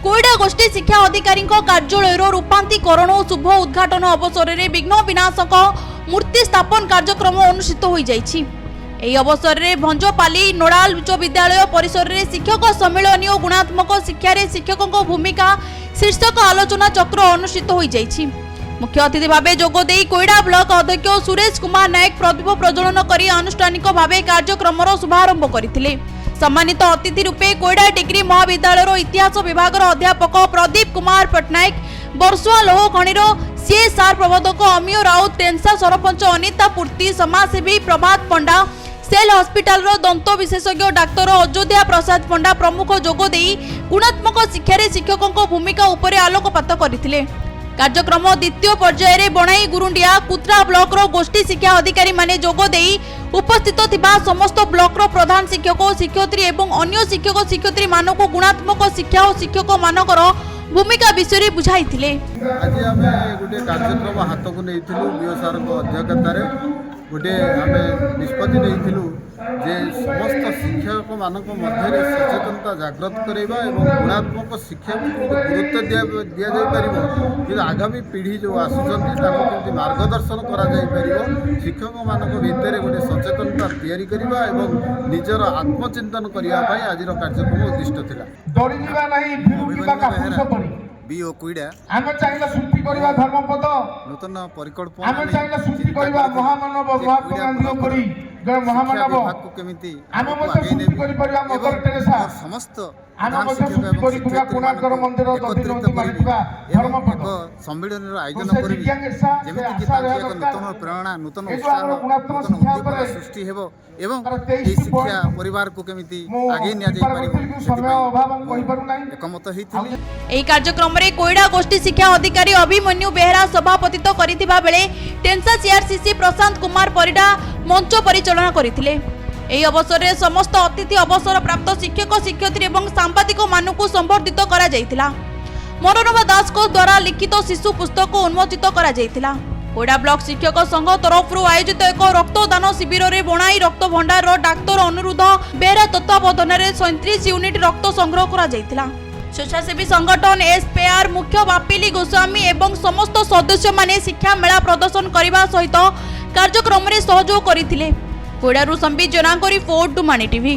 कोईडा गोष्ठी शिक्षा अधिकारी कार्यालय रूपांतरीकरण और शुभ उद्घाटन अवसर में विघ्न विनाशक मूर्ति स्थापन कार्यक्रम अनुष्ठित हो जाइछि। एही अवसर में भंजपाली नोडाल उच्च विद्यालय परिसर में शिक्षक सम्मेलन और गुणात्मक शिक्षा शिक्षकों भूमिका शीर्षक आलोचना चक्र अनुष्ठित हो जाइछि। मुख्य अतिथि भाव जोगदे कोईडा ब्लॉक अध्यक्ष सुरेश कुमार नायक प्रदीप प्रज्वलन कर आनुष्ठानिक भाव कार्यक्रम शुभारंभ करथिले। सम्मानित अतिथि रूपे कोईडा डिग्री महाविद्यालय इतिहास विभाग अध्यापक प्रदीप कुमार पट्टनायक, बरसुआ लोह खणीर सीएसआर प्रबंधक अमिय राउत, टेंसा सरपंच अनिता पूर्ति, समाजसेवी प्रभात पंडा, सेल हॉस्पिटल दंत विशेषज्ञ डाक्तर अयोध्या प्रसाद पंडा प्रमुख जोगदे गुणात्मक शिक्षा शिक्षकों भूमिका उपर आलोकपात करथिले। कार्यक्रम द्वितीय पर्यायर में बणाई गुरुंडिया कुत्रा ब्लॉक गोष्ठी शिक्षा अधिकारी माने जोगदे उपस्थित थिबा समस्त ब्लॉक प्रधान शिक्षक शिक्षयित्री एवं अन्य शिक्षक शिक्षयित्री मानक गुणात्मक शिक्षा और शिक्षक मानकर भूमिका विषय बुझाइथिले। आज आमे गोटे कार्यक्रम हाथ को नैथिलु बीओ सर को अध्यक्षतार गोटे आमे निष्पत्ति नैथिलु जे समस्त शिक्षक मानक मध्य सचेतनता जागृत करैबा एवं गुणात्मक शिक्षा को गुरुत्व दिया जाय परिबो कि आगामी पीढ़ी जो आसुचंती ताको केमति मार्गदर्शन करा जाय परिबो शिक्षक मानक भितर गोटे सचेतनता तैयारी करबा एवं निजर आत्मचिंतन करिया पई आजिर कार्यक्रम उद्दिष्ट थिला। डरी जिबा नाही फिरुकिबा का पुरुष बीओ कोईडा आमे चाहिला सृष्टि करबा धर्मपद नूतन परिकल्पना आमे चाहिला सृष्टि करबा महामानव महात्मा गांधी परी जय महामानव को केमिति आमे मते सृष्टि करि परिबा मदर टेरेसा समस्त आमे मते सृष्टि करि परिबा कोणार्कर मंदिर दधिनोती मारिबा धर्मपद सम्मेलन आयोजन करिबि जेमिति कि ताके एक नूतन प्रेरणा नूतन उत्साह नूतन उद्दीपना सृष्टि हेबो एवं एही शिक्षा परिवार को केमिति आगे निया जाय परिबो समय अभाव हम कहि पारु नाही एकमत हेतिले। एही कार्यक्रम रे कोईडा गोष्ठी शिक्षा अधिकारी अभिमन्यु बेहरा सभापतित्व करिथिबा बेले टेंसा सीआरसीसी प्रशांत कुमार परिडा मंच परिचालना करथिले। एही अवसर में समस्त अतिथि अवसर प्राप्त शिक्षक शिक्षयित्री एवं सांबादिक मानकु संबर्धित करा जायतिला। मनोरमा दास को द्वारा लिखित शिशु पुस्तक उन्मोचित करा जायतिला। कोईडा ब्लॉक शिक्षक संघ तरफ आयोजित एक रक्तदान शिविर में बणाई रक्त भंडार डाक्तर अनुरुद्ध बेहरा तत्वावधान में 37 यूनिट रक्त संग्रह करा जायतिला। स्वेच्छासेवी संगठन एसपीआर मुख्य बापिली गोस्वामी एवं समस्त सदस्य माने शिक्षा मेला प्रदर्शन करने सहित कार्यक्रम में सहयोग करथिले। कोईडारू संबित जनाको रिपोर्ट टू मानी टीवी।